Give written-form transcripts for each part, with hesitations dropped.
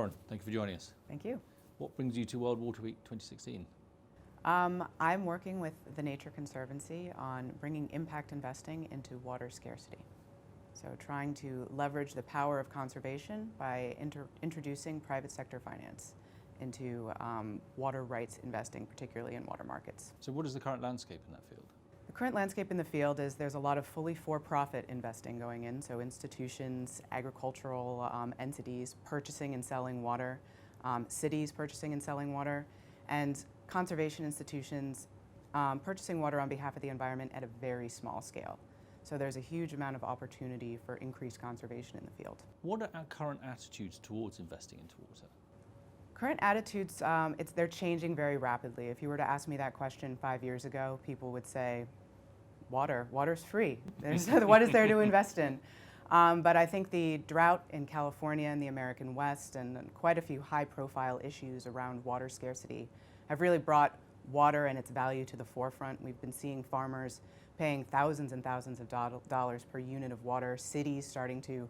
Lauren, thank you for joining us. Thank you. What brings you to World Water Week 2016? I'm working with the Nature Conservancy on bringing impact investing into water scarcity. So trying to leverage the power of conservation by introducing private sector finance into water rights investing, particularly in water markets. So what is the current landscape in that field? The current landscape in the field is there's a lot of fully for-profit investing going in, so institutions, agricultural entities purchasing and selling water, cities purchasing and selling water, and conservation institutions purchasing water on behalf of the environment at a very small scale. So there's a huge amount of opportunity for increased conservation in the field. What are our current attitudes towards investing into water? Current attitudes, they're changing very rapidly. If you were to ask me that question 5 years ago, people would say, water's free. What is there to invest in? But I think the drought in California and the American West and quite a few high-profile issues around water scarcity have really brought water and its value to the forefront. We've been seeing farmers paying thousands and thousands of dollars per unit of water, cities starting to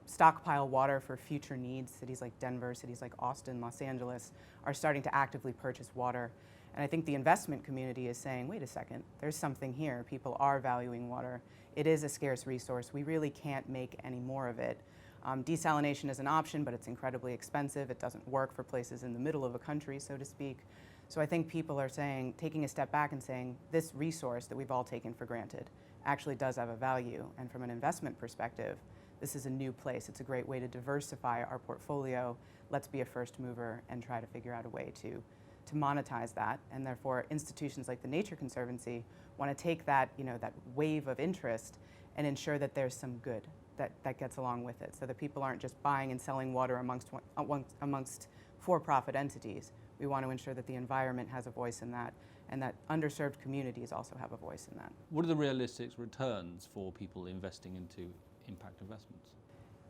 stockpile water for future needs. Cities like Denver, cities like Austin, Los Angeles are starting to actively purchase water. And I think the investment community is saying, wait a second, there's something here. People are valuing water. It is a scarce resource. We really can't make any more of it. Desalination is an option, but it's incredibly expensive. It doesn't work for places in the middle of a country, so to speak. So I think people are saying, taking a step back and saying, this resource that we've all taken for granted actually does have a value. And from an investment perspective, this is a new place. It's a great way to diversify our portfolio. Let's be a first mover and try to figure out a way to monetize that. And therefore, institutions like the Nature Conservancy want to take that, that wave of interest and ensure that there's some good that gets along with it, so that people aren't just buying and selling water amongst for-profit entities. We want to ensure that the environment has a voice in that, and that underserved communities also have a voice in that. What are the realistic returns for people investing into impact investments?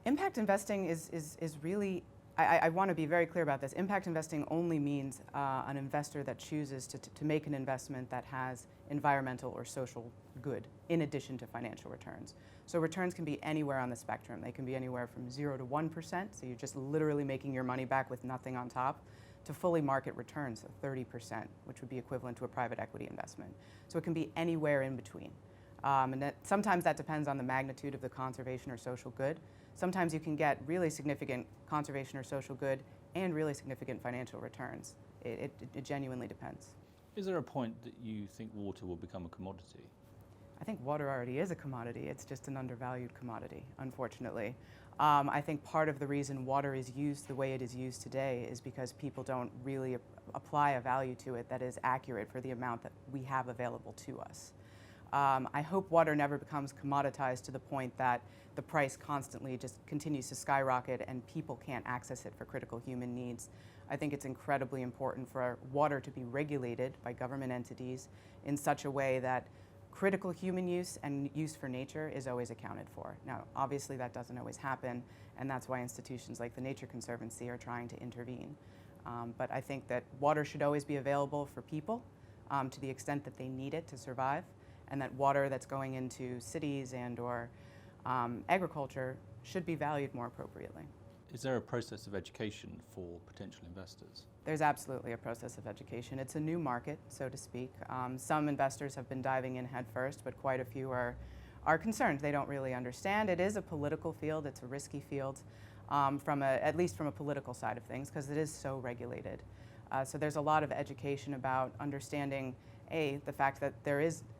Impact investing is really, I want to be very clear about this. Impact investing only means an investor that chooses to make an investment that has environmental or social good in addition to financial returns. So returns can be anywhere on the spectrum. They can be anywhere from 0 to 1%, so you're just literally making your money back with nothing on top, to fully market returns of 30%, which would be equivalent to a private equity investment. So it can be anywhere in between. Sometimes that depends on the magnitude of the conservation or social good. Sometimes you can get really significant conservation or social good and really significant financial returns. It genuinely depends. Is there a point that you think water will become a commodity? I think water already is a commodity. It's just an undervalued commodity, unfortunately. I think part of the reason water is used the way it is used today is because people don't really apply a value to it that is accurate for the amount that we have available to us. I hope water never becomes commoditized to the point that the price constantly just continues to skyrocket and people can't access it for critical human needs. I think it's incredibly important for water to be regulated by government entities in such a way that critical human use and use for nature is always accounted for. Now, obviously that doesn't always happen, and that's why institutions like the Nature Conservancy are trying to intervene. But I think that water should always be available for people to the extent that they need it to survive, and that water that's going into cities and or agriculture should be valued more appropriately. Is there a process of education for potential investors? There's absolutely a process of education. It's a new market, so to speak. Some investors have been diving in head first, but quite a few are concerned. They don't really understand. It is a political field. It's a risky field, at least from a political side of things, because it is so regulated. So there's a lot of education about understanding, the fact that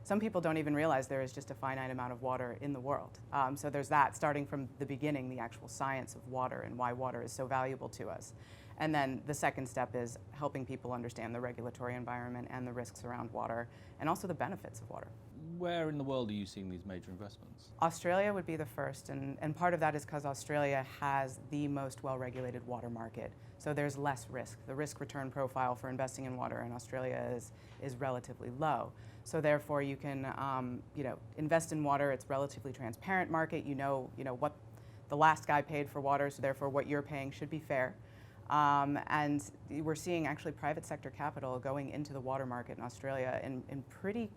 some people don't even realize there is just a finite amount of water in the world. So there's that, starting from the beginning, the actual science of water and why water is so valuable to us. And then the second step is helping people understand the regulatory environment and the risks around water, and also the benefits of water. Where in the world are you seeing these major investments? Australia would be the first, and part of that is because Australia has the most well-regulated water market. So there's less risk. The risk-return profile for investing in water in Australia is relatively low. So therefore, you can invest in water. It's a relatively transparent market. You know what the last guy paid for water, so therefore what you're paying should be fair. And we're seeing actually private sector capital going into the water market in Australia in pretty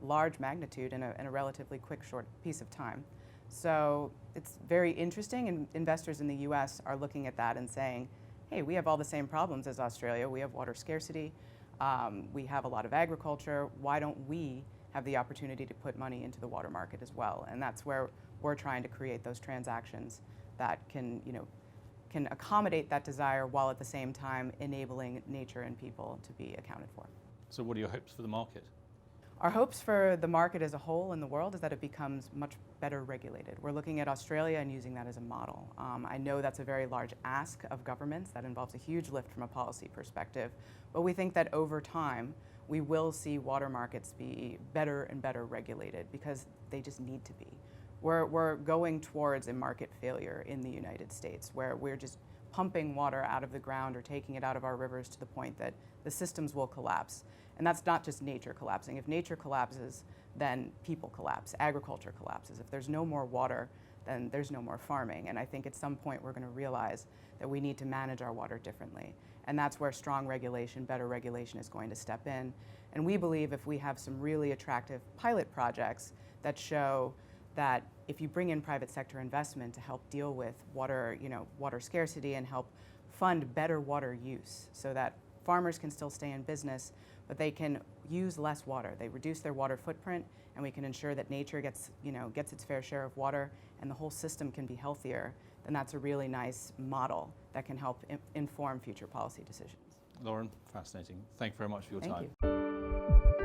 large magnitude in a relatively quick, short piece of time. So it's very interesting, and investors in the US are looking at that and saying, hey, we have all the same problems as Australia. We have water scarcity. We have a lot of agriculture. Why don't we have the opportunity to put money into the water market as well? And that's where we're trying to create those transactions that can accommodate that desire while at the same time enabling nature and people to be accounted for. So what are your hopes for the market? Our hopes for the market as a whole in the world is that it becomes much better regulated. We're looking at Australia and using that as a model. I know that's a very large ask of governments. That involves a huge lift from a policy perspective. But we think that over time, we will see water markets be better and better regulated because they just need to be. We're going towards a market failure in the United States where we're just pumping water out of the ground or taking it out of our rivers to the point that the systems will collapse. And that's not just nature collapsing. If nature collapses, then people collapse, agriculture collapses. If there's no more water, then there's no more farming. And I think at some point we're going to realize that we need to manage our water differently. And that's where strong regulation, better regulation is going to step in. And we believe if we have some really attractive pilot projects that show that if you bring in private sector investment to help deal with water, water scarcity and help fund better water use so that farmers can still stay in business, but they can use less water. They reduce their water footprint, and we can ensure that nature gets its fair share of water and the whole system can be healthier, then that's a really nice model that can help inform future policy decisions. Lauren, fascinating. Thank you very much for your time. Thank you.